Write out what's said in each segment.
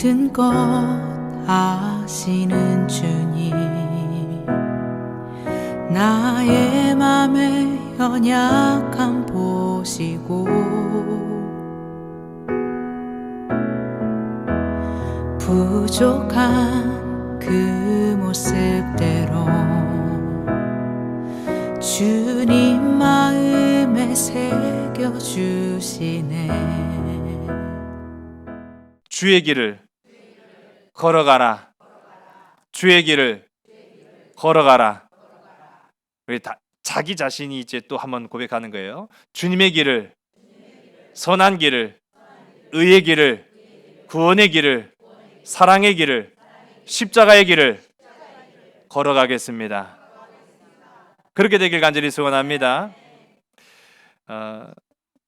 모든 것 아시는 주님, 나의 맘의 연약함 보시고 부족한 그 모습대로 주님 마음에 새겨주시네. 주의 길을 걸어가라. 주의 길을 걸어가라. 우리 자기 자신이 이제 또 한번 고백하는 거예요. 주님의 길을, 선한 길을, 의의 길을, 구원의 길을, 사랑의 길을, 십자가의 길을 걸어가겠습니다. 그렇게 되길 간절히 소원합니다.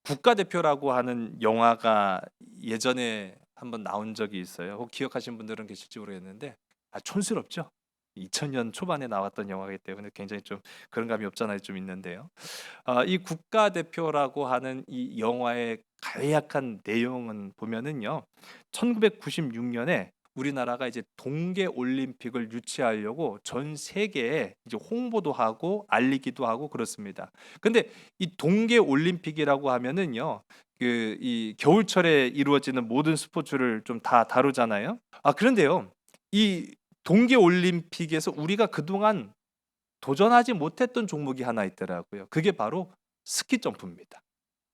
국가대표라고 하는 영화가 예전에 한번 나온 적이 있어요. 혹 기억하시는 분들은 계실지 모르겠는데 촌스럽죠? 2000년 초반에 나왔던 영화이기 때문에 굉장히 좀 그런 감이 없잖아요. 좀 있는데요. 이 국가대표라고 하는 이 영화의 간략한 내용은 보면은요. 1996년에 우리나라가 이제 동계 올림픽을 유치하려고 전 세계에 이제 홍보도 하고 알리기도 하고 그렇습니다. 근데 이 동계 올림픽이라고 하면은요. 이 겨울철에 이루어지는 모든 스포츠를 좀 다 다루잖아요. 그런데요. 이 동계 올림픽에서 우리가 그동안 도전하지 못했던 종목이 하나 있더라고요. 그게 바로 스키 점프입니다.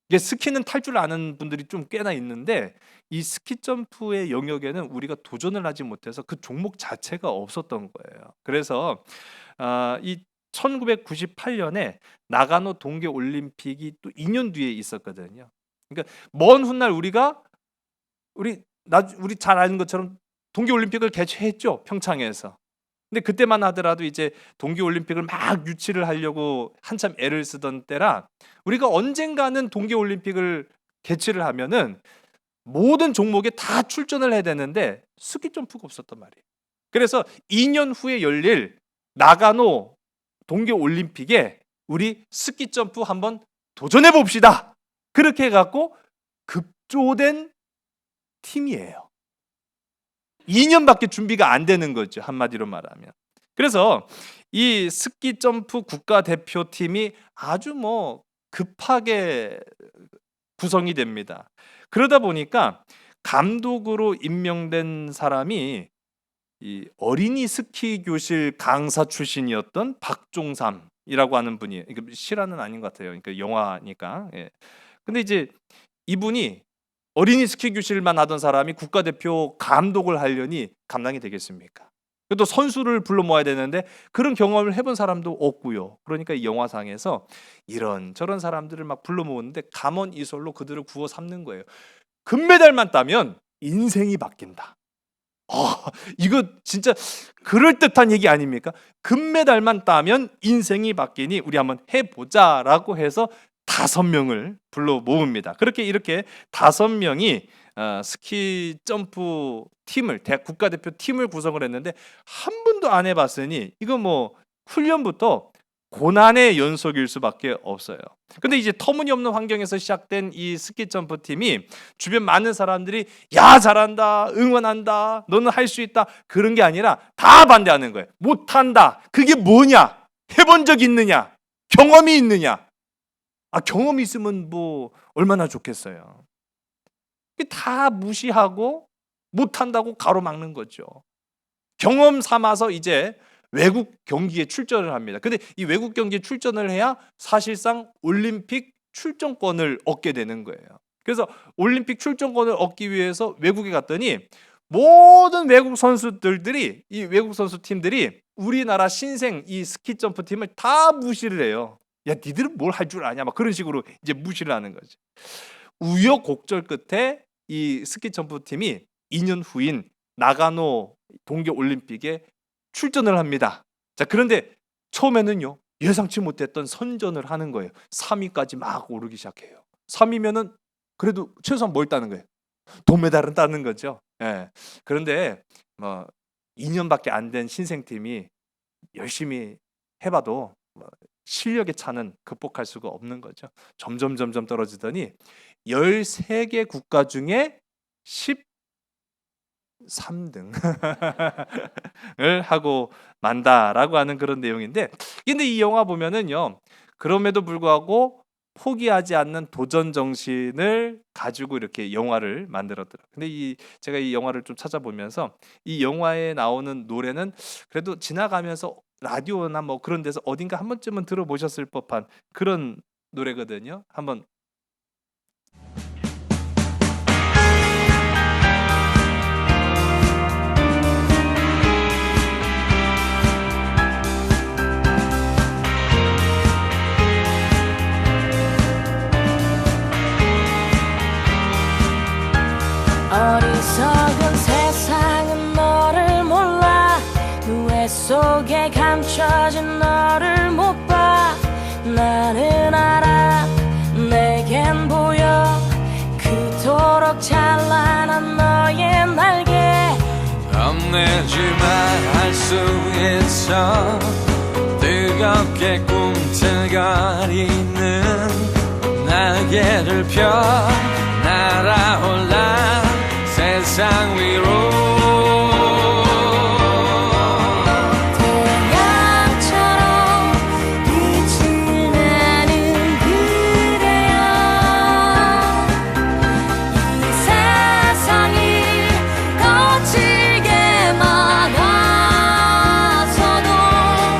이게 스키는 탈 줄 아는 분들이 좀 꽤나 있는데 이 스키 점프의 영역에는 우리가 도전을 하지 못해서 그 종목 자체가 없었던 거예요. 그래서 이 1998년에 나가노 동계 올림픽이 또 2년 뒤에 있었거든요. 그러니까 먼 훗날 우리 잘 아는 것처럼 동계 올림픽을 개최했죠. 평창에서. 근데 그때만 하더라도 이제 동계 올림픽을 막 유치를 하려고 한참 애를 쓰던 때라 우리가 언젠가는 동계 올림픽을 개최를 하면은 모든 종목에 다 출전을 해야 되는데 스키 점프가 없었단 말이에요. 그래서 2년 후에 열릴 나가노 동계 올림픽에 우리 스키 점프 한번 도전해 봅시다. 그렇게 해 갖고 급조된 팀이에요. 2년밖에 준비가 안 되는 거죠. 한마디로 말하면. 그래서 이 스키 점프 국가대표팀이 아주 급하게 구성이 됩니다. 그러다 보니까 감독으로 임명된 사람이 이 어린이 스키 교실 강사 출신이었던 박종삼이라고 하는 분이에요. 이게 실화는 아닌 것 같아요. 그러니까 영화니까. 예. 근데 이제 이분이 어린이 스키 교실만 하던 사람이 국가대표 감독을 하려니 감당이 되겠습니까? 또 선수를 불러 모아야 되는데 그런 경험을 해본 사람도 없고요. 그러니까 이 영화상에서 이런 저런 사람들을 막 불러 모으는데 감언이설로 그들을 구워 삼는 거예요. 금메달만 따면 인생이 바뀐다. 이거 진짜 그럴듯한 얘기 아닙니까? 금메달만 따면 인생이 바뀌니 우리 한번 해보자라고 해서 5명을 불러 모읍니다. 이렇게 5명이 스키 점프 팀을 국가대표 팀을 구성을 했는데 한 번도 안 해봤으니 이거 훈련부터 고난의 연속일 수밖에 없어요. 근데 이제 터무니없는 환경에서 시작된 이 스키 점프 팀이 주변 많은 사람들이 야 잘한다 응원한다 너는 할 수 있다 그런 게 아니라 다 반대하는 거예요. 못한다 그게 뭐냐 해본 적 있느냐 경험이 있느냐 경험이 있으면 얼마나 좋겠어요. 다 무시하고 못한다고 가로막는 거죠. 경험 삼아서 이제 외국 경기에 출전을 합니다. 근데 이 외국 경기에 출전을 해야 사실상 올림픽 출전권을 얻게 되는 거예요. 그래서 올림픽 출전권을 얻기 위해서 외국에 갔더니 모든 외국 선수들이 이 외국 선수 팀들이 우리나라 신생 이 스키 점프 팀을 다 무시를 해요. 야, 니들은 뭘 할 줄 아냐? 막 그런 식으로 이제 무시를 하는 거죠. 우여곡절 끝에 이 스키 점프 팀이 2년 후인 나가노 동계 올림픽에 출전을 합니다. 자, 그런데 처음에는요. 예상치 못했던 선전을 하는 거예요. 3위까지 막 오르기 시작해요. 3위면은 그래도 최소한 뭘 따는 거예요? 동메달은 따는 거죠. 예. 그런데 2년밖에 안 된 신생팀이 열심히 해봐도 실력의 차는 극복할 수가 없는 거죠. 점점 떨어지더니 13개 국가 중에 3등을 하고 만다라고 하는 그런 내용인데, 근데 이 영화 보면은요, 그럼에도 불구하고 포기하지 않는 도전 정신을 가지고 이렇게 영화를 만들었더라고요. 근데 제가 이 영화를 좀 찾아보면서 이 영화에 나오는 노래는 그래도 지나가면서 라디오나 뭐 그런 데서 어딘가 한 번쯤은 들어보셨을 법한 그런 노래거든요. 한번. 어리석은 세상은 너를 몰라. 후회 속에 감춰진 너를 못 봐. 나는 알아, 내겐 보여 그토록 찬란한 너의 날개. 겁내지만 할 수 있어. 뜨겁게 꿈틀거리는 날개를 펴 날아올라 세상 위로. 태양처럼 빛을 내는 그대여. 이 세상이 거칠게 막아서도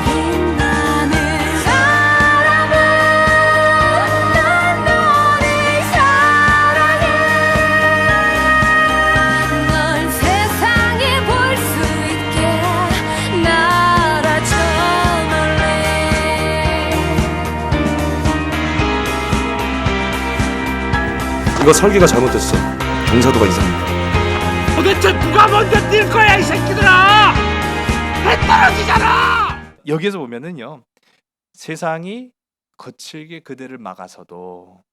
빛나는 사랑은 난 너를 사랑해. 널 세상에 볼 수 있게 날아줘 놀래. 이거 설계가 잘못됐어. 경사도가 이상해. 도대체 누가 먼저 뛸 거야 이 새끼들아! 해 떨어지잖아! 여기에서 보면은요, 세상이 거칠게 그대를 막아서도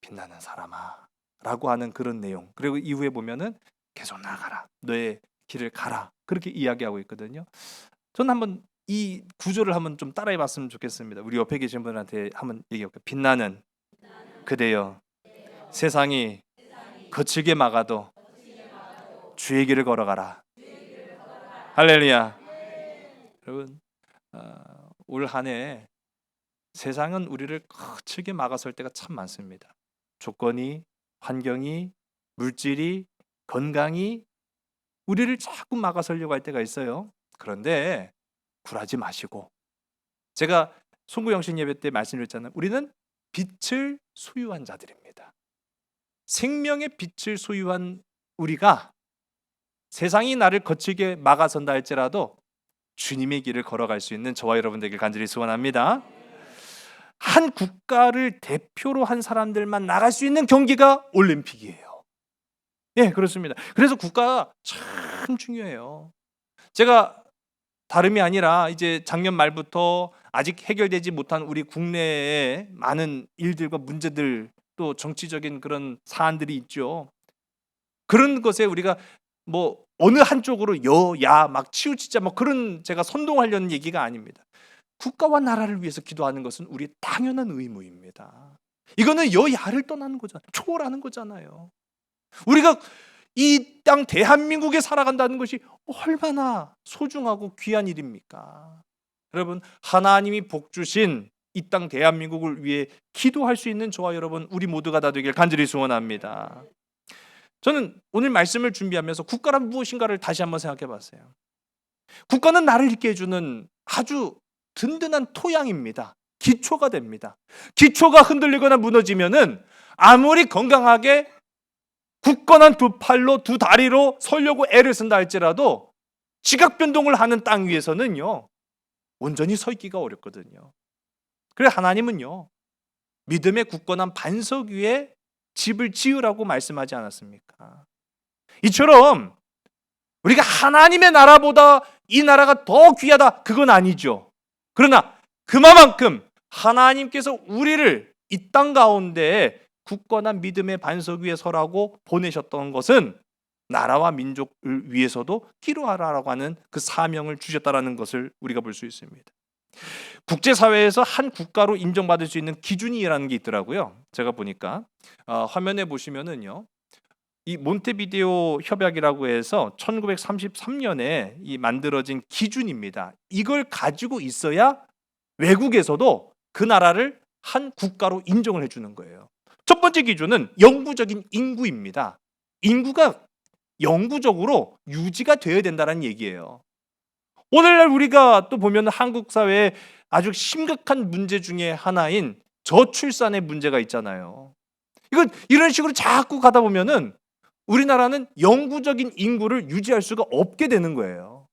빛나는 사람아 라고 하는 그런 내용, 그리고 이후에 보면은 계속 나가라, 너의 길을 가라, 그렇게 이야기하고 있거든요. 저는 한번 이 구조를 한번 좀 따라해 봤으면 좋겠습니다. 우리 옆에 계신 분한테 한번 얘기해볼게요. 빛나는 그대여, 세상이 거칠게 막아도 주의 길을 걸어가라. 할렐루야. 여러분, 올 한 해 세상은 우리를 거칠게 막아설 때가 참 많습니다. 조건이, 환경이, 물질이, 건강이 우리를 자꾸 막아서려고 할 때가 있어요. 그런데 굴하지 마시고, 제가 송구영신 예배 때 말씀드렸잖아요. 우리는 빛을 소유한 자들입니다. 생명의 빛을 소유한 우리가 세상이 나를 거칠게 막아선다 할지라도 주님의 길을 걸어갈 수 있는 저와 여러분 되길 간절히 소원합니다. 한 국가를 대표로 한 사람들만 나갈 수 있는 경기가 올림픽이에요. 예, 그렇습니다. 그래서 국가가 참 중요해요. 제가 다름이 아니라 이제 작년 말부터 아직 해결되지 못한 우리 국내의 많은 일들과 문제들, 또 정치적인 그런 사안들이 있죠. 그런 것에 우리가 뭐 어느 한쪽으로 여야 막 치우치자 뭐 그런 제가 선동하려는 얘기가 아닙니다. 국가와 나라를 위해서 기도하는 것은 우리의 당연한 의무입니다. 이거는 여야를 떠나는 거잖아요. 초월하는 거잖아요. 우리가 이 땅 대한민국에 살아간다는 것이 얼마나 소중하고 귀한 일입니까? 여러분, 하나님이 복 주신 이 땅 대한민국을 위해 기도할 수 있는 저와 여러분 우리 모두가 다 되길 간절히 소원합니다. 저는 오늘 말씀을 준비하면서 국가란 무엇인가를 다시 한번 생각해 봤어요. 국가는 나를 있게 해주는 아주 든든한 토양입니다. 기초가 됩니다. 기초가 흔들리거나 무너지면은 아무리 건강하게 굳건한 두 팔로 두 다리로 서려고 애를 쓴다 할지라도 지각 변동을 하는 땅 위에서는요, 온전히 서 있기가 어렵거든요. 그래 하나님은요, 믿음의 굳건한 반석 위에 집을 지으라고 말씀하지 않았습니까? 이처럼 우리가 하나님의 나라보다 이 나라가 더 귀하다, 그건 아니죠. 그러나 그만큼 하나님께서 우리를 이 땅 가운데 굳건한 믿음의 반석 위에 서라고 보내셨던 것은 나라와 민족을 위해서도 기도하라고 하는 그 사명을 주셨다라는 것을 우리가 볼 수 있습니다. 국제사회에서 한 국가로 인정받을 수 있는 기준이라는 게 있더라고요. 제가 보니까 화면에 보시면은요, 이 몬테비데오 협약이라고 해서 1933년에 이 만들어진 기준입니다. 이걸 가지고 있어야 외국에서도 그 나라를 한 국가로 인정을 해주는 거예요. 첫 번째 기준은 영구적인 인구입니다. 인구가 영구적으로 유지가 되어야 된다는 얘기예요. 오늘날 우리가 또 보면 한국 사회에 아주 심각한 문제 중에 하나인 저출산의 문제가 있잖아요. 이건 이런 식으로 자꾸 가다 보면은 우리나라는 영구적인 인구를 유지할 수가 없게 되는 거예요.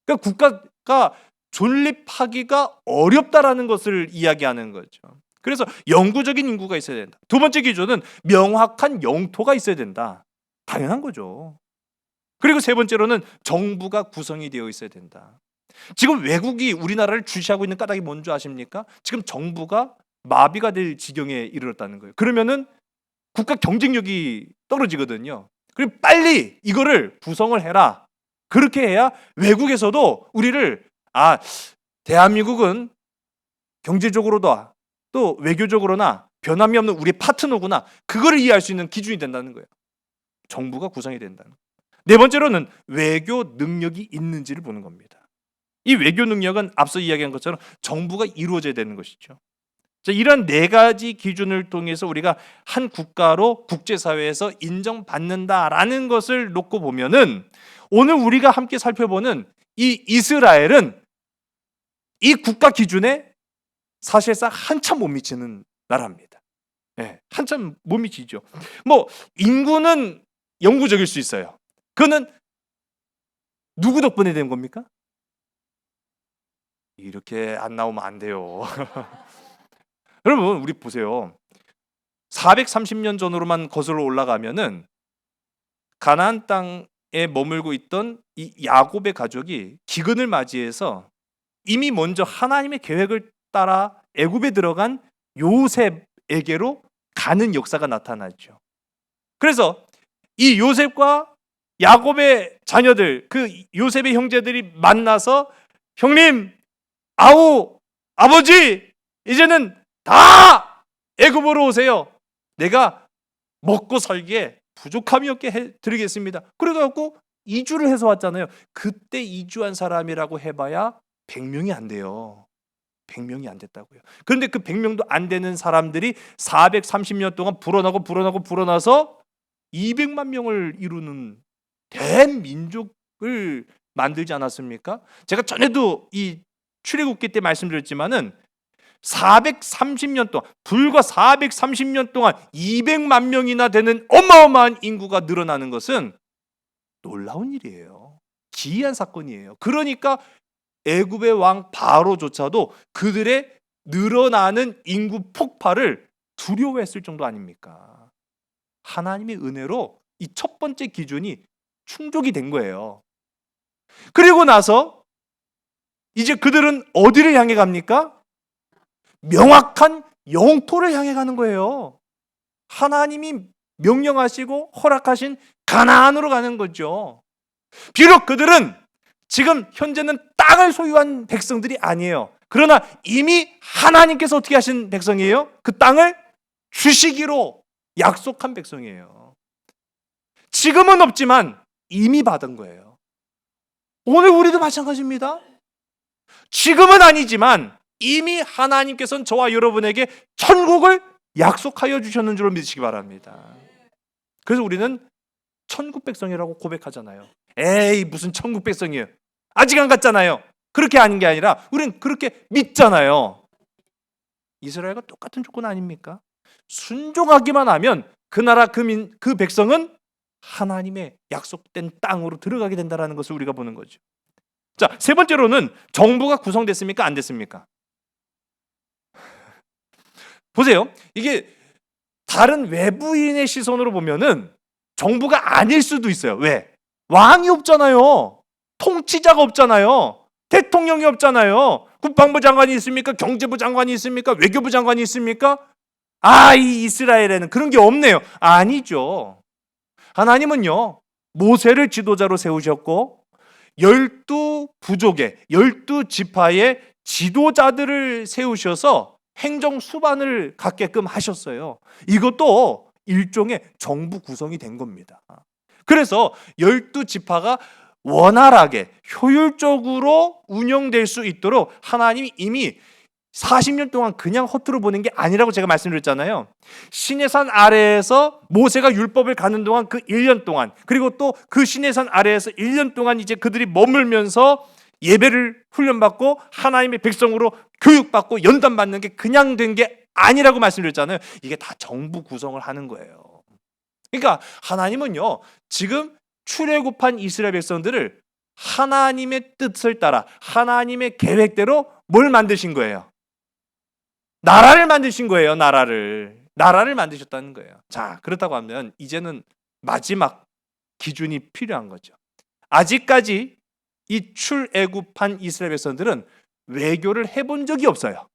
그러니까 국가가 존립하기가 어렵다라는 것을 이야기하는 거죠. 그래서 영구적인 인구가 있어야 된다. 두 번째 기준은 명확한 영토가 있어야 된다. 당연한 거죠. 그리고 세 번째로는 정부가 구성이 되어 있어야 된다. 지금 외국이 우리나라를 주시하고 있는 까닭이 뭔지 아십니까? 지금 정부가 마비가 될 지경에 이르렀다는 거예요. 그러면은 국가 경쟁력이 떨어지거든요. 그리고 빨리 이거를 구성을 해라. 그렇게 해야 외국에서도 우리를 대한민국은 경제적으로도 또 외교적으로나 변함이 없는 우리 파트너구나. 그거를 이해할 수 있는 기준이 된다는 거예요. 정부가 구성이 된다는 거예요. 네 번째로는 외교 능력이 있는지를 보는 겁니다. 이 외교 능력은 앞서 이야기한 것처럼 정부가 이루어져야 되는 것이죠. 자, 이런 네 가지 기준을 통해서 우리가 한 국가로 국제사회에서 인정받는다라는 것을 놓고 보면은 오늘 우리가 함께 살펴보는 이 이스라엘은 이 국가 기준에 사실상 한참 못 미치는 나라입니다. 네, 한참 못 미치죠. 뭐 인구는 영구적일 수 있어요. 그거는 누구 덕분에 된 겁니까? 이렇게 안 나오면 안 돼요. 여러분 우리 보세요. 430년 전으로만 거슬러 올라가면은 가나안 땅에 머물고 있던 이 야곱의 가족이 기근을 맞이해서 이미 먼저 하나님의 계획을 따라 애굽에 들어간 요셉에게로 가는 역사가 나타나죠. 그래서 이 요셉과 야곱의 자녀들, 그 요셉의 형제들이 만나서 형님, 아우, 아버지, 이제는 다 애굽으로 오세요. 내가 먹고 살기에 부족함이 없게 해드리겠습니다. 그래갖고 이주를 해서 왔잖아요. 그때 이주한 사람이라고 해봐야 100명이 안 돼요. 100명이 안 됐다고요. 그런데 그 100명도 안 되는 사람들이 430년 동안 불어나서 200만 명을 이루는 대민족을 만들지 않았습니까? 제가 전에도 이 출애굽기 때 말씀드렸지만은 430년 동안, 불과 430년 동안 200만 명이나 되는 어마어마한 인구가 늘어나는 것은 놀라운 일이에요. 기이한 사건이에요. 그러니까 애굽의 왕 바로조차도 그들의 늘어나는 인구 폭발을 두려워했을 정도 아닙니까? 하나님의 은혜로 이 첫 번째 기준이 충족이 된 거예요. 그리고 나서 이제 그들은 어디를 향해 갑니까? 명확한 영토를 향해 가는 거예요. 하나님이 명령하시고 허락하신 가나안으로 가는 거죠. 비록 그들은 지금 현재는 땅을 소유한 백성들이 아니에요. 그러나 이미 하나님께서 어떻게 하신 백성이에요? 그 땅을 주시기로 약속한 백성이에요. 지금은 없지만 이미 받은 거예요. 오늘 우리도 마찬가지입니다. 지금은 아니지만 이미 하나님께서는 저와 여러분에게 천국을 약속하여 주셨는 줄 믿으시기 바랍니다. 그래서 우리는 천국 백성이라고 고백하잖아요. 에이, 무슨 천국 백성이에요. 아직 안 갔잖아요. 그렇게 아닌 게 아니라 우리는 그렇게 믿잖아요. 이스라엘과 똑같은 조건 아닙니까? 순종하기만 하면 그 나라 그 백성은 하나님의 약속된 땅으로 들어가게 된다는 것을 우리가 보는 거죠. 자, 세 번째로는 정부가 구성됐습니까? 안 됐습니까? 보세요. 이게 다른 외부인의 시선으로 보면은 정부가 아닐 수도 있어요. 왜? 왕이 없잖아요. 통치자가 없잖아요. 대통령이 없잖아요. 국방부 장관이 있습니까? 경제부 장관이 있습니까? 외교부 장관이 있습니까? 이 이스라엘에는 그런 게 없네요. 아니죠. 하나님은요, 모세를 지도자로 세우셨고 12부족의 12지파의 지도자들을 세우셔서 행정 수반을 갖게끔 하셨어요. 이것도 일종의 정부 구성이 된 겁니다. 그래서 12지파가 원활하게 효율적으로 운영될 수 있도록 하나님이 이미 40년 동안 그냥 허투루 보낸 게 아니라고 제가 말씀드렸잖아요. 시내산 아래에서 모세가 율법을 가는 동안 그 1년 동안, 그리고 또 그 시내산 아래에서 1년 동안 이제 그들이 머물면서 예배를 훈련받고 하나님의 백성으로 교육받고 연단받는 게 그냥 된 게 아니라고 말씀드렸잖아요. 이게 다 정부 구성을 하는 거예요. 그러니까 하나님은요, 지금 출애굽한 이스라엘 백성들을 하나님의 뜻을 따라 하나님의 계획대로 뭘 만드신 거예요? 나라를 만드신 거예요. 나라를 만드셨다는 거예요. 자, 그렇다고 하면 이제는 마지막 기준이 필요한 거죠. 아직까지 이 출애굽한 이스라엘 백성들은 외교를 해본 적이 없어요.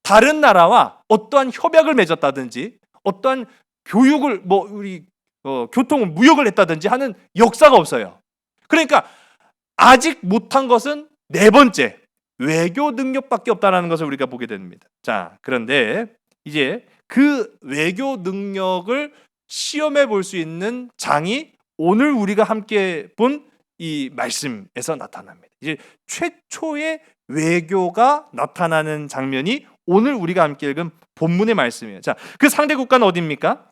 다른 나라와 어떠한 협약을 맺었다든지 어떠한 교육을 교통을 무역을 했다든지 하는 역사가 없어요. 그러니까 아직 못한 것은 네 번째, 외교 능력밖에 없다는 것을 우리가 보게 됩니다. 자, 그런데 이제 그 외교 능력을 시험해 볼 수 있는 장이 오늘 우리가 함께 본 이 말씀에서 나타납니다. 이제 최초의 외교가 나타나는 장면이 오늘 우리가 함께 읽은 본문의 말씀이에요. 자, 그 상대 국가는 어디입니까?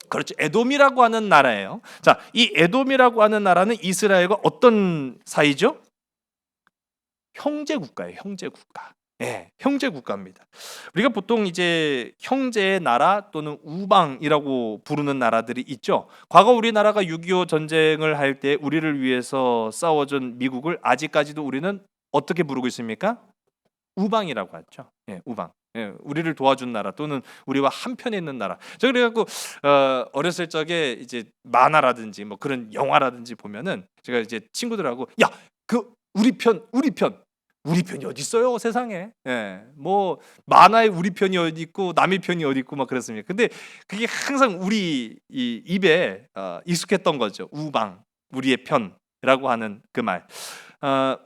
그렇죠. 에돔이라고 하는 나라예요. 자, 이 에돔이라고 하는 나라는 이스라엘과 어떤 사이죠? 형제 국가예요. 형제 국가. 예, 형제 국가입니다. 우리가 보통 이제 형제의 나라 또는 우방이라고 부르는 나라들이 있죠. 과거 우리나라가 6.25 전쟁을 할 때 우리를 위해서 싸워준 미국을 아직까지도 우리는 어떻게 부르고 있습니까? 우방이라고 하죠. 예, 우방. 예, 우리를 도와준 나라 또는 우리와 한편에 있는 나라. 저 그래갖고 어렸을 적에 이제 만화라든지 뭐 그런 영화라든지 보면은 제가 이제 친구들하고 야, 그 우리 편이 어디 있어요 세상에? 예, 뭐 만화에 우리 편이 어디 있고 남의 편이 어디 있고 막 그랬습니다. 근데 그게 항상 우리 이 입에 익숙했던 거죠. 우방, 우리의 편이라고 하는 그 말.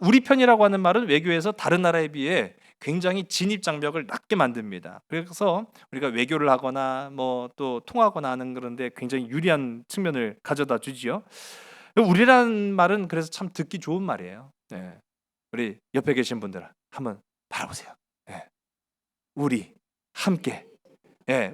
우리 편이라고 하는 말은 외교에서 다른 나라에 비해 굉장히 진입 장벽을 낮게 만듭니다. 그래서 우리가 외교를 하거나 뭐 또 통하거나 하는 그런데 굉장히 유리한 측면을 가져다 주지요. 우리라는 말은 그래서 참 듣기 좋은 말이에요. 예. 우리 옆에 계신 분들 한번 바라보세요. 예. 우리 함께,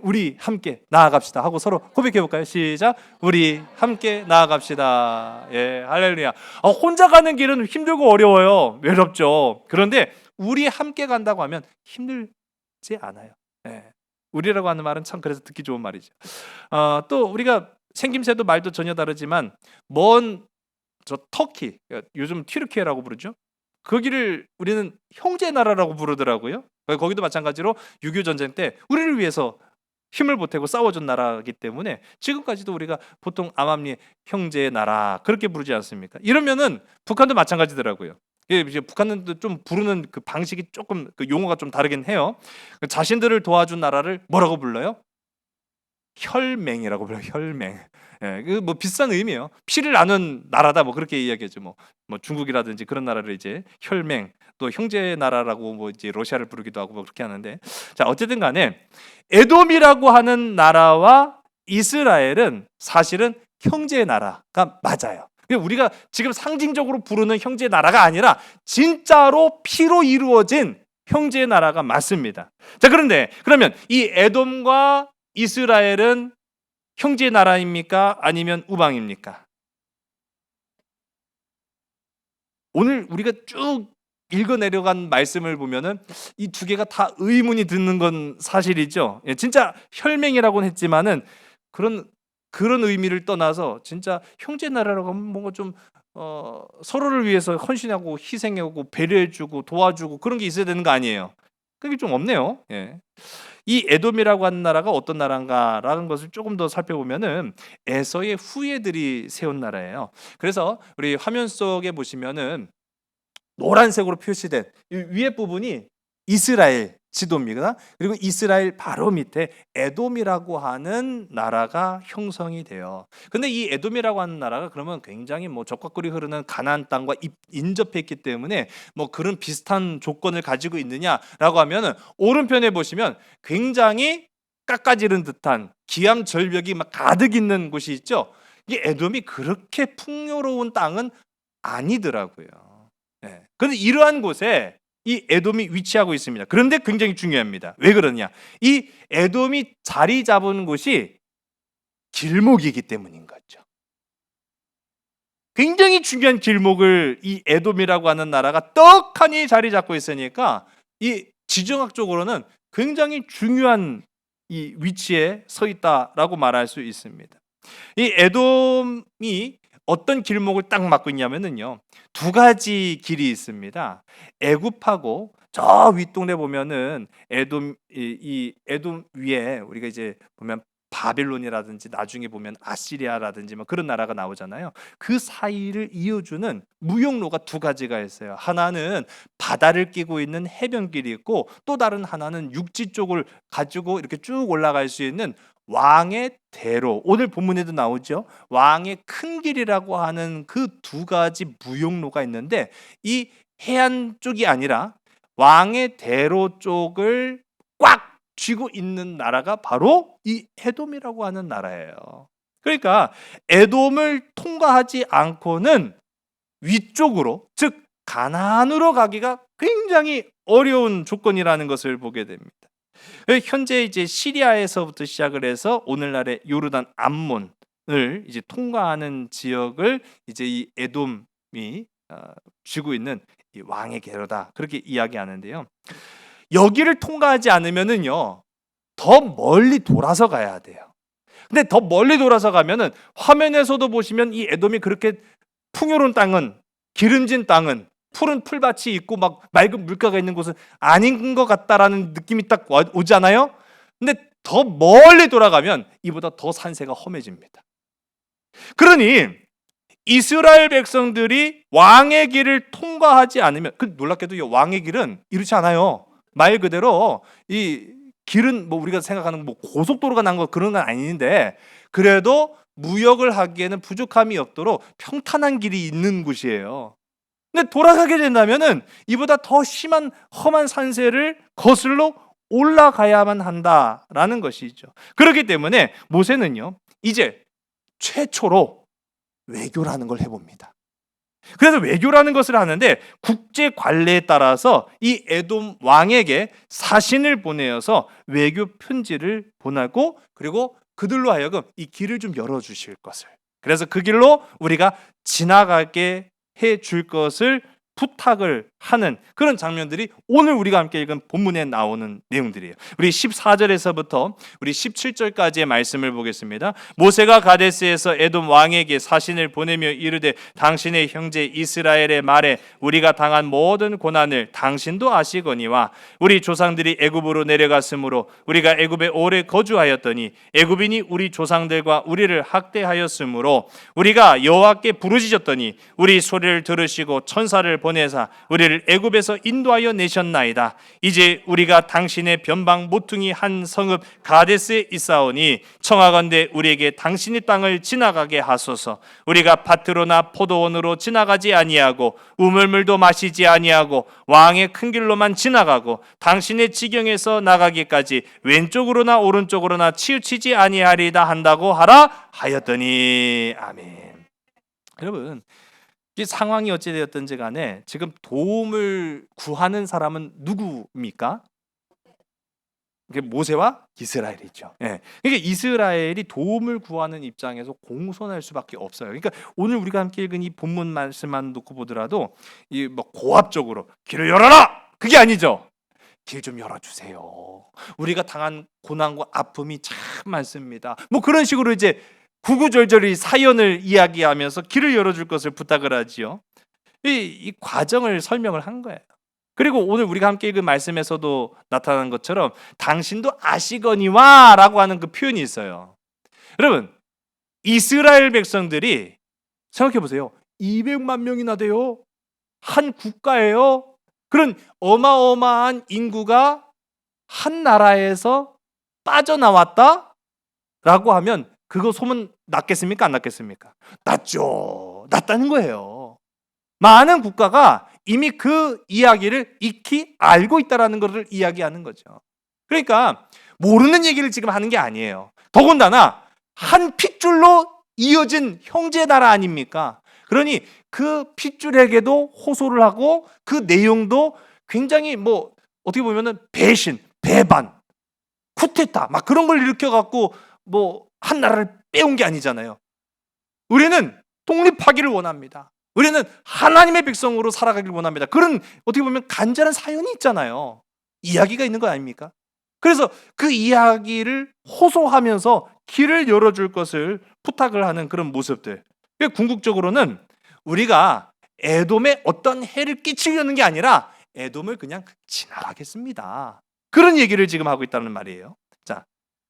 우리 함께 나아갑시다 하고 서로 고백해 볼까요? 시작. 우리 함께 나아갑시다. 예, 할렐루야. 혼자 가는 길은 힘들고 어려워요. 외롭죠. 그런데 우리 함께 간다고 하면 힘들지 않아요. 예. 우리라고 하는 말은 참 그래서 듣기 좋은 말이죠. 또 우리가 생김새도 말도 전혀 다르지만 먼 저 터키, 요즘 튀르키예라고 부르죠. 거기를 우리는 형제 나라라고 부르더라고요. 거기도 마찬가지로 6.25 전쟁 때 우리를 위해서 힘을 보태고 싸워준 나라이기 때문에 지금까지도 우리가 보통 암암리의 형제의 나라 그렇게 부르지 않습니까? 이러면은 북한도 마찬가지더라고요. 이제 북한은 좀 부르는 그 방식이 조금 그 용어가 좀 다르긴 해요. 자신들을 도와준 나라를 뭐라고 불러요? 혈맹이라고 불러요. 혈맹. 예, 그 뭐 비슷한 의미예요. 피를 나눈 나라다 뭐 그렇게 이야기하죠. 뭐 중국이라든지 그런 나라를 이제 혈맹 또 형제 나라라고 뭐 이제 러시아를 부르기도 하고 뭐 그렇게 하는데 자 어쨌든 간에 에돔이라고 하는 나라와 이스라엘은 사실은 형제 나라가 맞아요. 우리가 지금 상징적으로 부르는 형제 나라가 아니라 진짜로 피로 이루어진 형제 나라가 맞습니다. 자 그런데 그러면 이 에돔과 이스라엘은 형제 나라입니까? 아니면 우방입니까? 오늘 우리가 쭉 읽어 내려간 말씀을 보면은 이 두 개가 다 의문이 드는 건 사실이죠. 예, 진짜 혈맹이라고는 했지만은 그런 의미를 떠나서 진짜 형제 나라라고 하면 뭔가 좀 서로를 위해서 헌신하고 희생하고 배려해주고 도와주고 그런 게 있어야 되는 거 아니에요? 그게 좀 없네요. 예. 이 에돔이라고 하는 나라가 어떤 나라인가라는 것을 조금 더 살펴보면은 에서의 후예들이 세운 나라예요. 그래서 우리 화면 속에 보시면은 노란색으로 표시된 이 위에 부분이 이스라엘 지도입니다. 그리고 이스라엘 바로 밑에 에돔이라고 하는 나라가 형성이 돼요. 근데 이 에돔이라고 하는 나라가 그러면 굉장히 뭐 적과 꿀이 흐르는 가나안 땅과 인접했기 때문에 뭐 그런 비슷한 조건을 가지고 있느냐라고 하면은 오른편에 보시면 굉장히 깎아지른 듯한 기암절벽이 막 가득 있는 곳이 있죠. 이 에돔이 그렇게 풍요로운 땅은 아니더라고요. 네. 그런데 이러한 곳에 이 에돔이 위치하고 있습니다. 그런데 굉장히 중요합니다. 왜 그러냐? 이 에돔이 자리 잡은 곳이 길목이기 때문인 거죠. 굉장히 중요한 길목을 이 에돔이라고 하는 나라가 떡하니 자리 잡고 있으니까 이 지정학적으로는 굉장히 중요한 이 위치에 서 있다라고 말할 수 있습니다. 이 에돔이 어떤 길목을 딱 막고 있냐면은요, 두 가지 길이 있습니다. 애굽하고 저 윗동네 보면은 에돔, 이 에돔 위에 우리가 이제 보면 바빌론이라든지 나중에 보면 아시리아라든지 뭐 그런 나라가 나오잖아요. 그 사이를 이어주는 무역로가 두 가지가 있어요. 하나는 바다를 끼고 있는 해변길이 있고, 또 다른 하나는 육지 쪽을 가지고 이렇게 쭉 올라갈 수 있는 왕의 대로, 오늘 본문에도 나오죠. 왕의 큰 길이라고 하는 그 두 가지 무역로가 있는데, 이 해안 쪽이 아니라 왕의 대로 쪽을 꽉 쥐고 있는 나라가 바로 이 에돔이라고 하는 나라예요. 그러니까 에돔을 통과하지 않고는 위쪽으로, 즉 가나안으로 가기가 굉장히 어려운 조건이라는 것을 보게 됩니다. 현재 이제 시리아에서부터 시작을 해서 오늘날의 요르단 암몬을 이제 통과하는 지역을 이제 이 에돔이 쥐고 있는 이 왕의 계로다, 그렇게 이야기하는데요. 여기를 통과하지 않으면은요, 더 멀리 돌아서 가야 돼요. 근데 더 멀리 돌아서 가면은 화면에서도 보시면 이 에돔이 그렇게 풍요로운 땅은, 기름진 땅은, 푸른 풀밭이 있고 막 맑은 물가가 있는 곳은 아닌 것 같다라는 느낌이 딱 오잖아요. 근데 더 멀리 돌아가면 이보다 더 산세가 험해집니다. 그러니 이스라엘 백성들이 왕의 길을 통과하지 않으면, 그 놀랍게도 왕의 길은 이렇지 않아요. 말 그대로 이 길은 뭐 우리가 생각하는 뭐 고속도로가 난 거 그런 건 아닌데, 그래도 무역을 하기에는 부족함이 없도록 평탄한 길이 있는 곳이에요. 근데 돌아가게 된다면은 이보다 더 심한 험한 산세를 거슬러 올라가야만 한다라는 것이죠. 그렇기 때문에 모세는요, 이제 최초로 외교라는 걸 해봅니다. 그래서 외교라는 것을 하는데, 국제 관례에 따라서 이 에돔 왕에게 사신을 보내어서 외교 편지를 보내고, 그리고 그들로 하여금 이 길을 좀 열어주실 것을, 그래서 그 길로 우리가 지나가게 해줄 것을 부탁을 하는 그런 장면들이 오늘 우리가 함께 읽은 본문에 나오는 내용들이에요. 우리 14절에서부터 우리 17절까지의 말씀을 보겠습니다. 모세가 가데스에서 에돔 왕에게 사신을 보내며 이르되, 당신의 형제 이스라엘의 말에 우리가 당한 모든 고난을 당신도 아시거니와 우리 조상들이 애굽으로 내려갔으므로 우리가 애굽에 오래 거주하였더니 애굽인이 우리 조상들과 우리를 학대하였으므로 우리가 여호와께 부르짖었더니 우리 소리를 들으시고 천사를 보내사 우리를 애굽에서 인도하여 내셨나이다. 이제 우리가 당신의 변방 모퉁이 한 성읍 가데스에 있사오니 청하건대 우리에게 당신의 땅을 지나가게 하소서. 우리가 밭으로나 포도원으로 지나가지 아니하고 우물물도 마시지 아니하고 왕의 큰 길로만 지나가고 당신의 지경에서 나가기까지 왼쪽으로나 오른쪽으로나 치우치지 아니하리다 한다고 하라 하였더니. 아멘. 여러분, 이 상황이 어찌되었든지 간에 지금 도움을 구하는 사람은 누구입니까? 모세와 이스라엘이죠. 예. 그러니까 이스라엘이 도움을 구하는 입장에서 공손할 수밖에 없어요. 그러니까 오늘 우리가 함께 읽은 이 본문 말씀만 놓고 보더라도 이 뭐 고압적으로 길을 열어라! 그게 아니죠. 길 좀 열어주세요. 우리가 당한 고난과 아픔이 참 많습니다. 뭐 그런 식으로 이제 구구절절히 사연을 이야기하면서 길을 열어줄 것을 부탁을 하지요. 이 과정을 설명을 한 거예요. 그리고 오늘 우리가 함께 읽은 말씀에서도 나타난 것처럼 당신도 아시거니와 라고 하는 그 표현이 있어요. 여러분, 이스라엘 백성들이 생각해 보세요. 200만 명이나 돼요. 한 국가예요. 그런 어마어마한 인구가 한 나라에서 빠져나왔다? 라고 하면 그거 소문 났겠습니까? 안 났겠습니까? 났죠. 났다는 거예요. 많은 국가가 이미 그 이야기를 익히 알고 있다라는 것을 이야기하는 거죠. 그러니까 모르는 얘기를 지금 하는 게 아니에요. 더군다나 한 핏줄로 이어진 형제 나라 아닙니까? 그러니 그 핏줄에게도 호소를 하고 그 내용도 굉장히 뭐 어떻게 보면은 배신, 배반, 쿠데타 막 그런 걸 일으켜 갖고 뭐 한 나라를 빼온 게 아니잖아요. 우리는 독립하기를 원합니다. 우리는 하나님의 백성으로 살아가기를 원합니다. 그런 어떻게 보면 간절한 사연이 있잖아요. 이야기가 있는 거 아닙니까? 그래서 그 이야기를 호소하면서 길을 열어줄 것을 부탁을 하는 그런 모습들. 궁극적으로는 우리가 에돔에 어떤 해를 끼치려는 게 아니라 에돔을 그냥 지나가겠습니다. 그런 얘기를 지금 하고 있다는 말이에요. 자,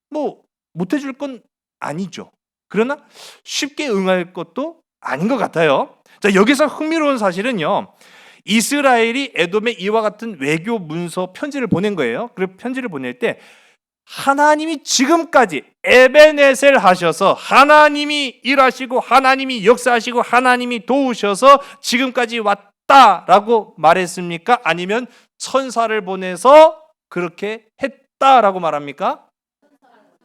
뭐 못해줄 건 아니죠. 그러나 쉽게 응할 것도 아닌 것 같아요. 자, 여기서 흥미로운 사실은요, 이스라엘이 에돔에 이와 같은 외교 문서 편지를 보낸 거예요. 그리고 편지를 보낼 때 하나님이 지금까지 에베네셀 하셔서 하나님이 일하시고 하나님이 역사하시고 하나님이 도우셔서 지금까지 왔다라고 말했습니까? 아니면 천사를 보내서 그렇게 했다라고 말합니까?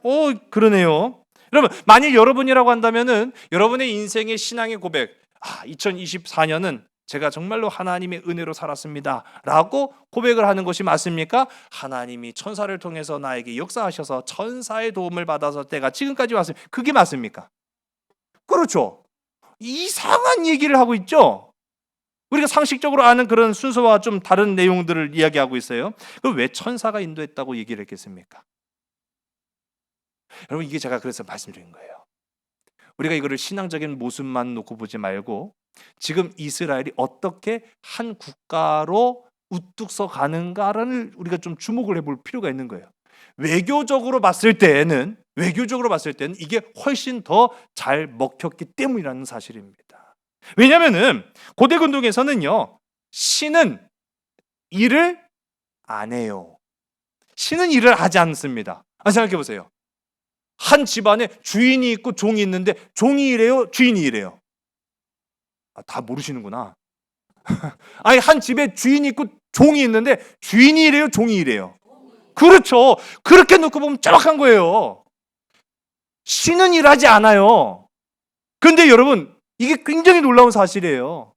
오, 그러네요. 여러분, 만일 여러분이라고 한다면은 여러분의 인생의 신앙의 고백, 2024년은 제가 정말로 하나님의 은혜로 살았습니다 라고 고백을 하는 것이 맞습니까? 하나님이 천사를 통해서 나에게 역사하셔서 천사의 도움을 받아서 때가 지금까지 왔습니다. 그게 맞습니까? 그렇죠. 이상한 얘기를 하고 있죠. 우리가 상식적으로 아는 그런 순서와 좀 다른 내용들을 이야기하고 있어요. 그럼 왜 천사가 인도했다고 얘기를 했겠습니까? 여러분, 이게 제가 그래서 말씀드린 거예요. 우리가 이거를 신앙적인 모습만 놓고 보지 말고 지금 이스라엘이 어떻게 한 국가로 우뚝 서 가는가를 우리가 좀 주목을 해볼 필요가 있는 거예요. 외교적으로 봤을 때는 이게 훨씬 더 잘 먹혔기 때문이라는 사실입니다. 왜냐하면은 고대 근동에서는요, 신은 일을 안 해요. 신은 일을 하지 않습니다. 생각해 보세요. 한 집안에 주인이 있고 종이 있는데 종이 일해요? 주인이 일해요? 다 모르시는구나. 아니, 한 집에 주인이 있고 종이 있는데 주인이 일해요? 종이 일해요? 그렇죠. 그렇게 놓고 보면 정확한 거예요. 신은 일하지 않아요. 그런데 여러분, 이게 굉장히 놀라운 사실이에요.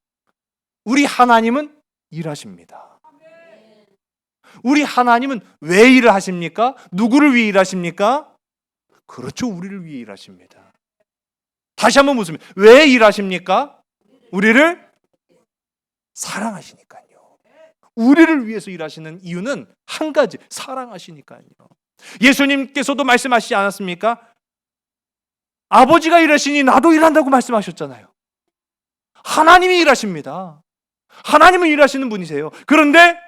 우리 하나님은 일하십니다. 우리 하나님은 왜 일을 하십니까? 누구를 위해 일하십니까? 그렇죠. 우리를 위해 일하십니다. 다시 한번 묻습니다. 왜 일하십니까? 우리를 사랑하시니까요. 우리를 위해서 일하시는 이유는 한 가지, 사랑하시니까요. 예수님께서도 말씀하시지 않았습니까? 아버지가 일하시니 나도 일한다고 말씀하셨잖아요. 하나님이 일하십니다. 하나님은 일하시는 분이세요. 그런데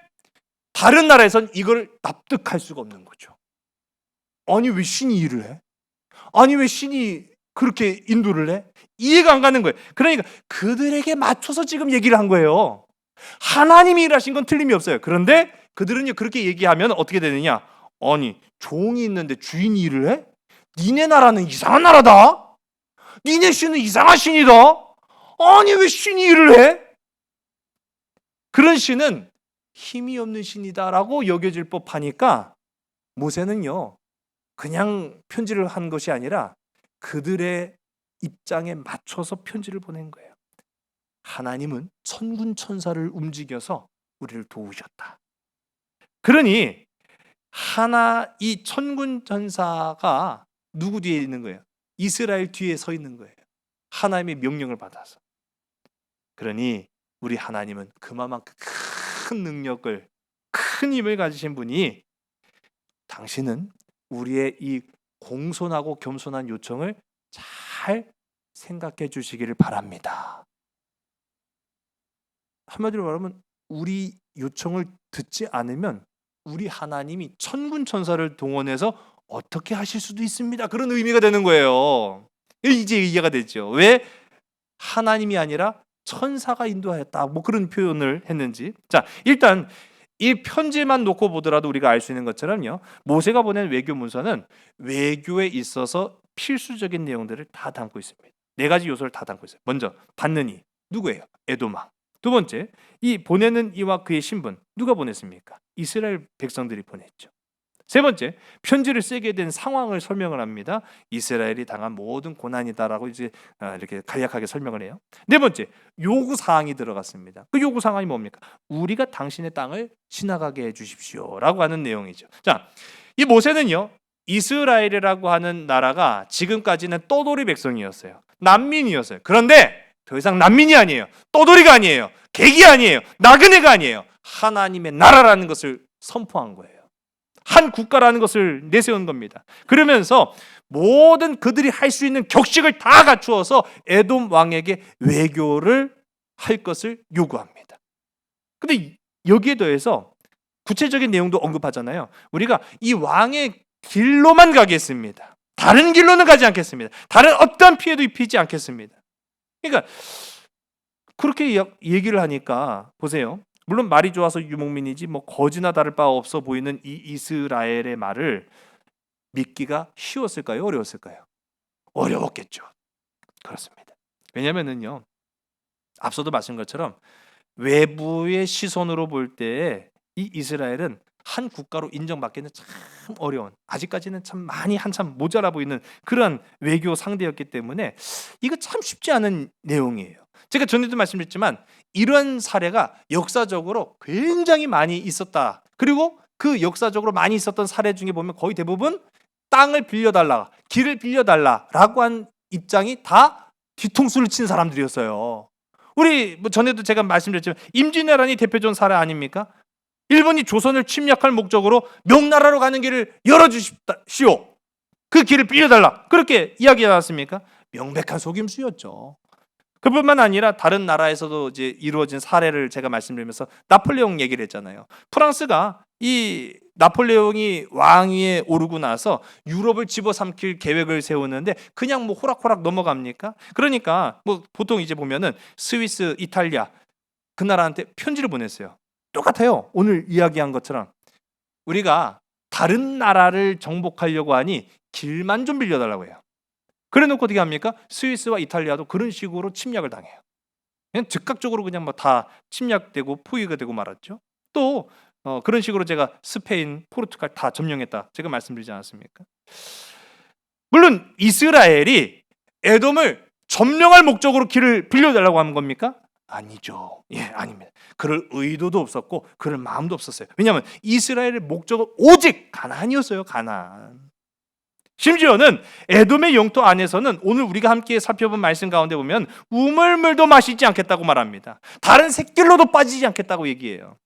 다른 나라에선 이걸 납득할 수가 없는 거죠. 아니, 왜 신이 일을 해? 아니, 왜 신이 그렇게 인도를 해? 이해가 안 가는 거예요. 그러니까 그들에게 맞춰서 지금 얘기를 한 거예요. 하나님이 일하신 건 틀림이 없어요. 그런데 그들은요, 그렇게 얘기하면 어떻게 되느냐? 아니, 종이 있는데 주인이 일을 해? 니네 나라는 이상한 나라다. 니네 신은 이상한 신이다. 아니, 왜 신이 일을 해? 그런 신은 힘이 없는 신이다라고 여겨질 법하니까 모세는요, 그냥 편지를 한 것이 아니라 그들의 입장에 맞춰서 편지를 보낸 거예요. 하나님은 천군 천사를 움직여서 우리를 도우셨다. 그러니 이 천군 천사가 누구 뒤에 있는 거예요? 이스라엘 뒤에 서 있는 거예요. 하나님의 명령을 받아서. 그러니 우리 하나님은 그만큼 큰 능력을, 큰 힘을 가지신 분이 당신은 우리의 이 공손하고 겸손한 요청을 잘 생각해 주시기를 바랍니다. 한마디로 말하면 우리 요청을 듣지 않으면 우리 하나님이 천군 천사를 동원해서 어떻게 하실 수도 있습니다. 그런 의미가 되는 거예요. 이제 이해가 되죠. 왜 하나님이 아니라 천사가 인도하였다, 뭐 그런 표현을 했는지. 자, 일단 이 편지만 놓고 보더라도 우리가 알 수 있는 것처럼요, 모세가 보낸 외교 문서는 외교에 있어서 필수적인 내용들을 다 담고 있습니다. 4가지 요소를 다 담고 있어요. 먼저, 받는 이 누구예요? 에돔 왕. 두 번째, 이 보내는 이와 그의 신분 누가 보냈습니까? 이스라엘 백성들이 보냈죠. 세 번째, 편지를 쓰게 된 상황을 설명을 합니다. 이스라엘이 당한 모든 고난이다라고 이제 이렇게 간략하게 설명을 해요. 네 번째, 요구 사항이 들어갔습니다. 그 요구 사항이 뭡니까? 우리가 당신의 땅을 지나가게 해주십시오라고 하는 내용이죠. 자, 이 모세는요, 이스라엘이라고 하는 나라가 지금까지는 떠돌이 백성이었어요. 난민이었어요. 그런데 더 이상 난민이 아니에요. 떠돌이가 아니에요. 객이 아니에요. 나그네가 아니에요. 하나님의 나라라는 것을 선포한 거예요. 한 국가라는 것을 내세운 겁니다. 그러면서 모든 그들이 할 수 있는 격식을 다 갖추어서 에돔 왕에게 외교를 할 것을 요구합니다. 근데 여기에 더해서 구체적인 내용도 언급하잖아요. 우리가 이 왕의 길로만 가겠습니다. 다른 길로는 가지 않겠습니다. 다른 어떠한 피해도 입히지 않겠습니다. 그러니까 그렇게 얘기를 하니까 보세요. 물론 말이 좋아서 유목민이지 뭐 거지나 다를 바 없어 보이는 이 이스라엘의 말을 믿기가 쉬웠을까요? 어려웠을까요? 어려웠겠죠. 그렇습니다. 왜냐면은요, 앞서도 말씀한 것처럼 외부의 시선으로 볼 때 이 이스라엘은 한 국가로 인정받기는 참 어려운, 아직까지는 참 많이 한참 모자라 보이는 그런 외교 상대였기 때문에 이거 참 쉽지 않은 내용이에요. 제가 전에도 말씀드렸지만 이런 사례가 역사적으로 굉장히 많이 있었다. 그리고 그 역사적으로 많이 있었던 사례 중에 보면 거의 대부분 땅을 빌려달라, 길을 빌려달라라고 한 입장이 다 뒤통수를 친 사람들이었어요. 우리 뭐 전에도 제가 말씀드렸지만 임진왜란이 대표적인 사례 아닙니까? 일본이 조선을 침략할 목적으로 명나라로 가는 길을 열어주십시오. 그 길을 빌려달라. 그렇게 이야기가 나왔습니까? 명백한 속임수였죠. 그뿐만 아니라 다른 나라에서도 이제 이루어진 사례를 제가 말씀드리면서 나폴레옹 얘기를 했잖아요. 프랑스가 이 나폴레옹이 왕위에 오르고 나서 유럽을 집어삼킬 계획을 세우는데 그냥 뭐 호락호락 넘어갑니까? 그러니까 뭐 보통 이제 보면은 스위스, 이탈리아 그 나라한테 편지를 보냈어요. 똑같아요. 오늘 이야기한 것처럼 우리가 다른 나라를 정복하려고 하니 길만 좀 빌려달라고 해요. 그래놓고 어떻게 합니까? 스위스와 이탈리아도 그런 식으로 침략을 당해요. 그냥 즉각적으로 그냥 뭐 다 침략되고 포위가 되고 말았죠. 또 그런 식으로 제가 스페인, 포르투갈 다 점령했다. 제가 말씀드리지 않았습니까? 물론 이스라엘이 에돔을 점령할 목적으로 길을 빌려달라고 하는 겁니까? 아니죠. 예, 아닙니다. 그럴 의도도 없었고 그럴 마음도 없었어요. 왜냐하면 이스라엘의 목적은 오직 가나안이었어요. 가나안. 심지어는 에돔의 영토 안에서는 오늘 우리가 함께 살펴본 말씀 가운데 보면 우물물도 마시지 않겠다고 말합니다. 다른 샛길로도 빠지지 않겠다고 얘기해요.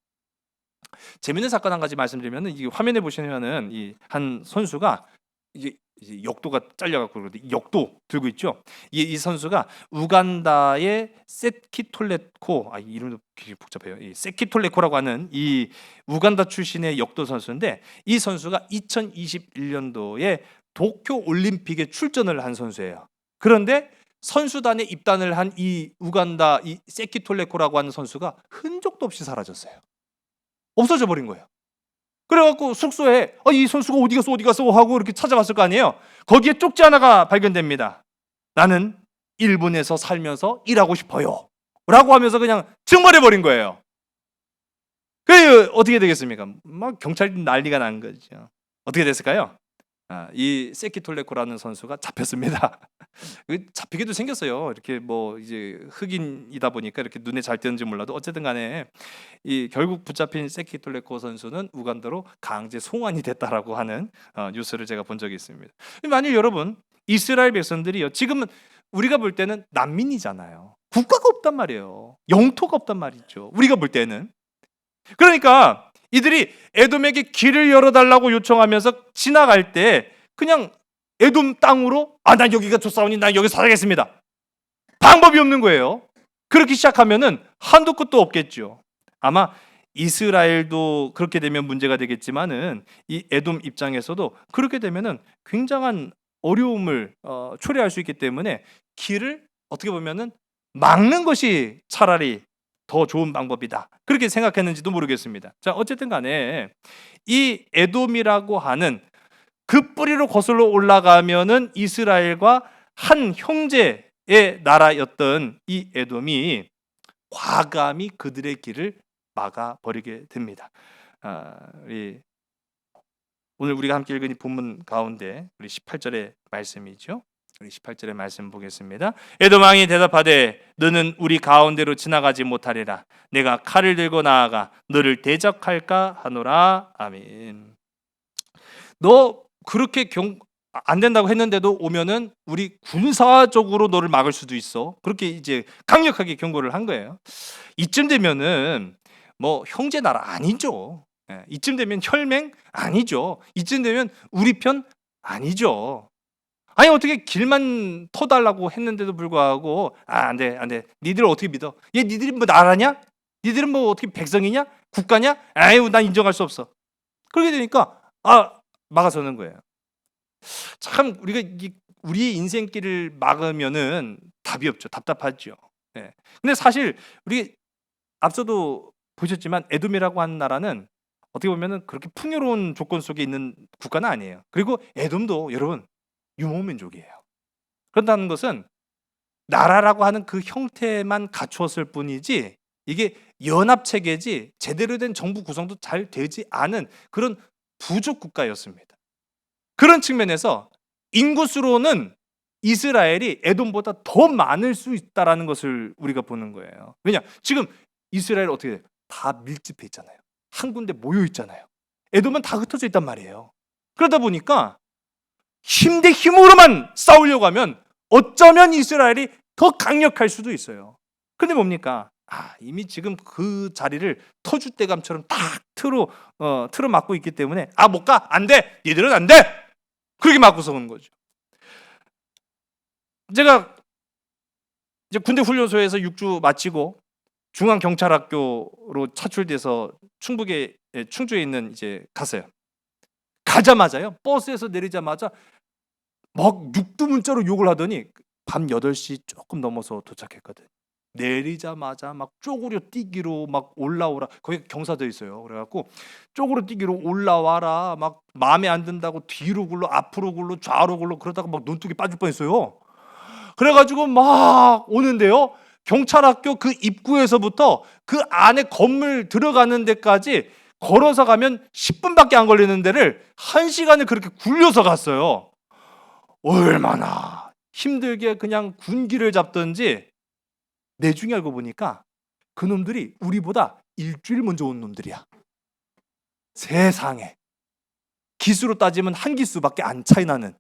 재밌는 사건 한 가지 말씀드리면 이 화면에 보시면은 이 한 선수가 이제 역도가 잘려갖고 역도 들고 있죠. 이 선수가 우간다의 세키톨레코, 이름도 굉장히 복잡해요. 이 세키톨레코라고 하는 이 우간다 출신의 역도 선수인데 이 선수가 2021년도에 도쿄 올림픽에 출전을 한 선수예요. 그런데 선수단에 입단을 한 이 우간다 이 세키톨레코라고 하는 선수가 흔적도 없이 사라졌어요. 없어져 버린 거예요. 그래갖고 숙소에 이 선수가 어디 갔어 하고 이렇게 찾아갔을 거 아니에요. 거기에 쪽지 하나가 발견됩니다. 나는 일본에서 살면서 일하고 싶어요 라고 하면서 그냥 증발해 버린 거예요. 그 어떻게 되겠습니까? 막 경찰이 난리가 난 거죠. 어떻게 됐을까요? 이 세키톨레코라는 선수가 잡혔습니다. 잡히게도 생겼어요. 이렇게 뭐 이제 흑인이다 보니까 이렇게 눈에 잘 띄는지 몰라도 어쨌든 간에 이 결국 붙잡힌 세키톨레코 선수는 우간다로 강제 송환이 됐다라고 하는 뉴스를 제가 본 적이 있습니다. 만일 여러분 이스라엘 백성들이요 지금은 우리가 볼 때는 난민이잖아요. 국가가 없단 말이에요. 영토가 없단 말이죠. 우리가 볼 때는. 그러니까 이들이 에돔에게 길을 열어달라고 요청하면서 지나갈 때 그냥 에돔 땅으로 난 여기가 좋사오니 난 여기 살아야겠습니다. 방법이 없는 거예요. 그렇게 시작하면은 한도 끝도 없겠죠. 아마 이스라엘도 그렇게 되면 문제가 되겠지만은 이 에돔 입장에서도 그렇게 되면은 굉장한 어려움을 초래할 수 있기 때문에 길을 어떻게 보면은 막는 것이 차라리 더 좋은 방법이다. 그렇게 생각했는지도 모르겠습니다. 자, 어쨌든 간에 이 에돔이라고 하는 그 뿌리로 거슬러 올라가면은 이스라엘과 한 형제의 나라였던 이 에돔이 과감히 그들의 길을 막아버리게 됩니다. 우리 오늘 우리가 함께 읽은 이 본문 가운데 우리 18절의 말씀이죠. 우리 18절의 말씀 보겠습니다. 에돔 왕이 대답하되 너는 우리 가운데로 지나가지 못하리라. 내가 칼을 들고 나아가 너를 대적할까 하노라. 아멘. 너 그렇게 안 된다고 했는데도 오면은 우리 군사적으로 너를 막을 수도 있어. 그렇게 이제 강력하게 경고를 한 거예요. 이쯤 되면은 뭐 형제 나라 아니죠. 예, 이쯤 되면 혈맹 아니죠. 이쯤 되면 우리 편 아니죠. 아니 어떻게 길만 터달라고 했는데도 불구하고 안 돼, 안 돼. 니들 어떻게 믿어? 얘 니들이 뭐 나라냐? 니들은 뭐 어떻게 백성이냐? 국가냐? 아유 난 인정할 수 없어. 그렇게 되니까 막아서는 거예요. 참 우리가 우리의 인생길을 막으면은 답이 없죠. 답답하죠. 예. 근데 사실 우리 앞서도 보셨지만 에돔이라고 하는 나라는 어떻게 보면은 그렇게 풍요로운 조건 속에 있는 국가는 아니에요. 그리고 에돔도 여러분 유목민족이에요. 그렇다는 것은 나라라고 하는 그 형태만 갖추었을 뿐이지 이게 연합 체계지 제대로 된 정부 구성도 잘 되지 않은 그런 부족 국가였습니다. 그런 측면에서 인구수로는 이스라엘이 에돔보다 더 많을 수 있다라는 것을 우리가 보는 거예요. 왜냐? 지금 이스라엘 어떻게 돼요? 다 밀집해 있잖아요. 한 군데 모여 있잖아요. 에돔은 다 흩어져 있단 말이에요. 그러다 보니까 힘 대 힘으로만 싸우려고 하면 어쩌면 이스라엘이 더 강력할 수도 있어요. 근데 뭡니까? 이미 지금 그 자리를 터줏대감처럼 딱 틀어 막고 있기 때문에 못 가? 안 돼! 니들은 안 돼! 그렇게 막고서 오는 거죠. 제가 이제 군대 훈련소에서 6주 마치고 중앙경찰학교로 차출돼서 충주에 있는 이제 갔어요. 가자마자요. 버스에서 내리자마자 막 육두문자로 욕을 하더니 밤 8시 조금 넘어서 도착했거든. 내리자마자 막 쪼그려 뛰기로 막 올라오라. 거기 경사도 있어요. 그래갖고 쪼그려 뛰기로 올라와라. 막 마음에 안 든다고 뒤로 굴러 앞으로 굴러 좌로 굴러 그러다가 막 논둑이 빠질 뻔했어요. 그래가지고 막 오는데요. 경찰학교 그 입구에서부터 그 안에 건물 들어가는 데까지 걸어서 가면 10분밖에 안 걸리는 데를 1시간을 그렇게 굴려서 갔어요. 얼마나 힘들게 그냥 군기를 잡던지 내중에 알고 보니까 그놈들이 우리보다 일주일 먼저 온 놈들이야. 세상에. 기수로 따지면 한 기수밖에 안 차이 나는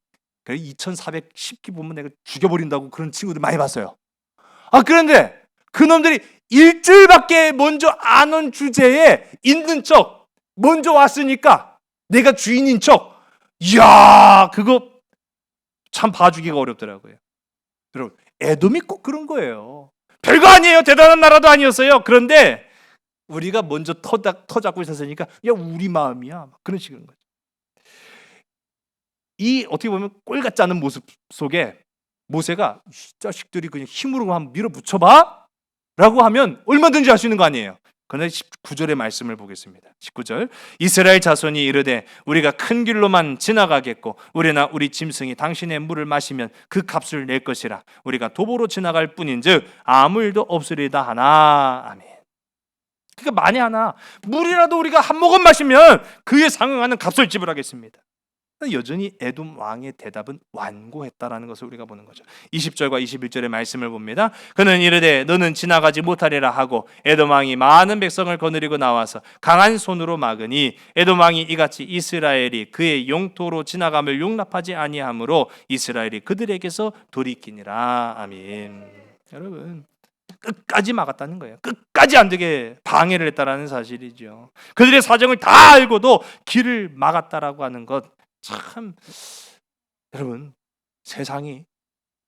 2410기 보면 내가 죽여버린다고 그런 친구들 많이 봤어요. 그런데 그놈들이 일주일밖에 먼저 안 온 주제에 있는 척 먼저 왔으니까 내가 주인인 척 이야 그거 참 봐주기가 어렵더라고요. 여러분 에돔이 꼭 그런 거예요. 별거 아니에요. 대단한 나라도 아니었어요. 그런데 우리가 먼저 터잡고 있었으니까 야 우리 마음이야 그런 식인 거죠. 이 어떻게 보면 꼴 같지 않은 모습 속에 모세가 이 자식들이 그냥 힘으로 한번 밀어붙여봐 라고 하면 얼마든지 할 수 있는 거 아니에요. 그런데 19절의 말씀을 보겠습니다. 19절 이스라엘 자손이 이르되 우리가 큰 길로만 지나가겠고 우리나 우리 짐승이 당신의 물을 마시면 그 값을 낼 것이라 우리가 도보로 지나갈 뿐인즉 아무 일도 없으리다 하나. 아멘. 그러니까 만에 하나 물이라도 우리가 한 모금 마시면 그에 상응하는 값을 지불하겠습니다. 여전히 에돔 왕의 대답은 완고했다라는 것을 우리가 보는 거죠. 20절과 21절의 말씀을 봅니다. 그는 이르되 너는 지나가지 못하리라 하고 에돔 왕이 많은 백성을 거느리고 나와서 강한 손으로 막으니 에돔 왕이 이같이 이스라엘이 그의 영토로 지나감을 용납하지 아니하므로 이스라엘이 그들에게서 돌이키니라. 아멘. 여러분 끝까지 막았다는 거예요. 끝까지 안 되게 방해를 했다라는 사실이죠. 그들의 사정을 다 알고도 길을 막았다라고 하는 것 참 여러분 세상이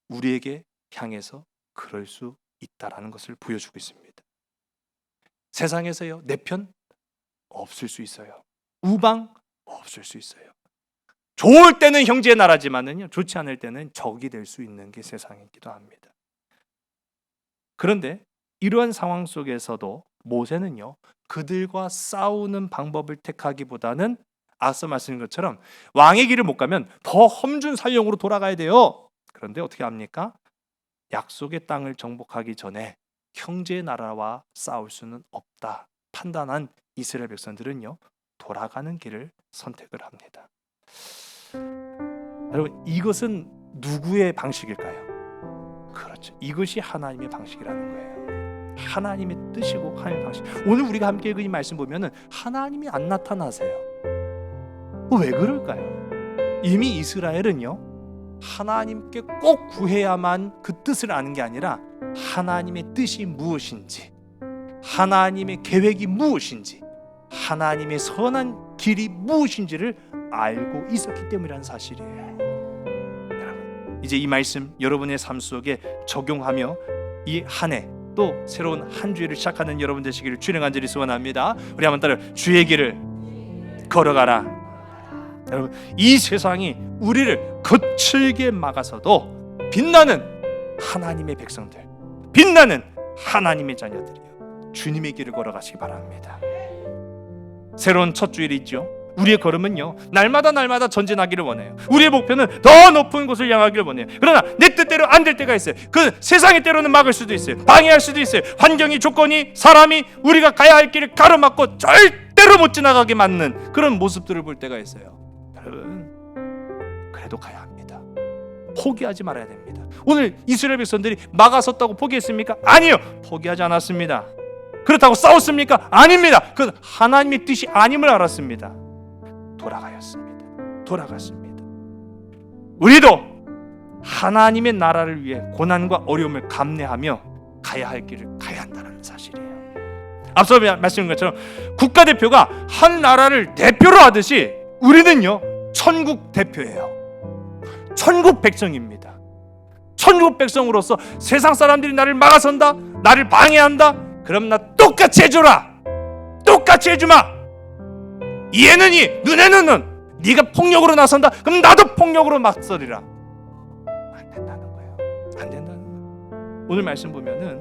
우리에게 향해서 그럴 수 있다라는 것을 보여주고 있습니다. 세상에서요 내 편 없을 수 있어요. 우방 없을 수 있어요. 좋을 때는 형제의 나라지만은요 좋지 않을 때는 적이 될 수 있는 게 세상이기도 합니다. 그런데 이러한 상황 속에서도 모세는요 그들과 싸우는 방법을 택하기보다는 앞서 말씀드린 것처럼 왕의 길을 못 가면 더 험준 사형으로 돌아가야 돼요. 그런데 어떻게 합니까? 약속의 땅을 정복하기 전에 형제의 나라와 싸울 수는 없다 판단한 이스라엘 백성들은요 돌아가는 길을 선택을 합니다. 여러분, 이것은 누구의 방식일까요? 그렇죠. 이것이 하나님의 방식이라는 거예요. 하나님의 뜻이고 하나님의 방식. 오늘 우리가 함께 읽은 이 말씀 보면은 하나님이 안 나타나세요. 왜 그럴까요? 이미 이스라엘은요, 하나님께 꼭 구해야만 그 뜻을 아는 게 아니라 하나님의 뜻이 무엇인지, 하나님의 계획이 무엇인지, 하나님의 선한 길이 무엇인지를 알고 있었기 때문이라는 사실이에요. 여러분, 이제 이 말씀 여러분의 삶 속에 적용하며 이 한 해 또 새로운 한 주를 시작하는 여러분 되시기를 주의 간절히 소원합니다. 우리 한번 따라 주의 길을 걸어가라. 여러분, 이 세상이 우리를 거칠게 막아서도 빛나는 하나님의 백성들, 빛나는 하나님의 자녀들이요, 주님의 길을 걸어가시기 바랍니다. 새로운 첫 주일이 있죠. 우리의 걸음은요, 날마다 전진하기를 원해요. 우리의 목표는 더 높은 곳을 향하기를 원해요. 그러나 내 뜻대로 안 될 때가 있어요. 그 세상의 때로는 막을 수도 있어요. 방해할 수도 있어요. 환경이, 조건이, 사람이 우리가 가야 할 길을 가로막고 절대로 못 지나가게 만드는 그런 모습들을 볼 때가 있어요. 여러분, 그래도 가야 합니다. 포기하지 말아야 됩니다. 오늘 이스라엘 백성들이 막아섰다고 포기했습니까? 아니요, 포기하지 않았습니다. 그렇다고 싸웠습니까? 아닙니다. 그건 하나님의 뜻이 아님을 알았습니다. 돌아갔습니다. 우리도 하나님의 나라를 위해 고난과 어려움을 감내하며 가야 할 길을 가야 한다는 사실이에요. 앞서 말씀드린 것처럼 국가대표가 한 나라를 대표로 하듯이 우리는요, 천국 대표예요. 천국 백성입니다. 천국 백성으로서 세상 사람들이 나를 막아선다, 나를 방해한다, 그럼 나 똑같이 해줘라. 똑같이 해주마. 이에는 이, 눈에는 눈. 네가 폭력으로 나선다, 그럼 나도 폭력으로 맞서리라. 안 된다는 거예요. 안 된다는 거예요. 오늘 말씀 보면은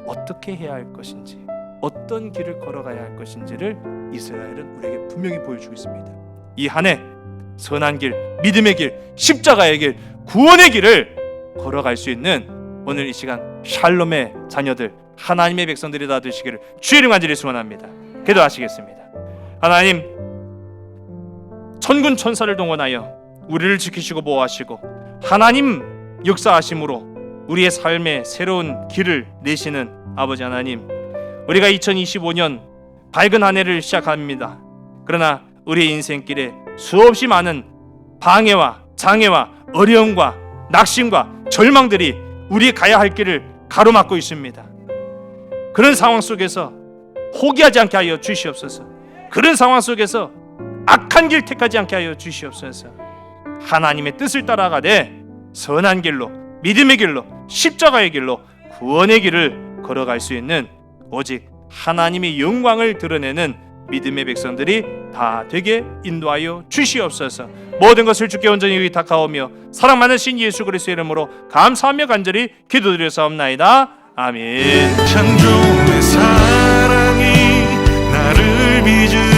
어떻게 해야 할 것인지, 어떤 길을 걸어가야 할 것인지를 이스라엘은 우리에게 분명히 보여주고 있습니다. 이 한 해 선한 길, 믿음의 길, 십자가의 길, 구원의 길을 걸어갈 수 있는 오늘 이 시간 샬롬의 자녀들, 하나님의 백성들이 다 되시기를 주의 이름 간절히 소원합니다. 기도하시겠습니다. 하나님, 천군 천사를 동원하여 우리를 지키시고 보호하시고 하나님 역사하심으로 우리의 삶의 새로운 길을 내시는 아버지 하나님, 우리가 2025년 밝은 한 해를 시작합니다. 그러나 우리의 인생길에 수없이 많은 방해와 장애와 어려움과 낙심과 절망들이 우리의 가야 할 길을 가로막고 있습니다. 그런 상황 속에서 포기하지 않게 하여 주시옵소서. 그런 상황 속에서 악한 길 택하지 않게 하여 주시옵소서. 하나님의 뜻을 따라가되 선한 길로, 믿음의 길로, 십자가의 길로, 구원의 길을 걸어갈 수 있는 오직 하나님의 영광을 드러내는 믿음의 백성들이 다 되게 인도하여 주시옵소서. 모든 것을 주께 온전히 의탁하오며 사랑 많으신 예수 그리스도의 이름으로 감사하며 간절히 기도드렸사옵나이다. 아멘. 창조의 사랑이 나를 빚은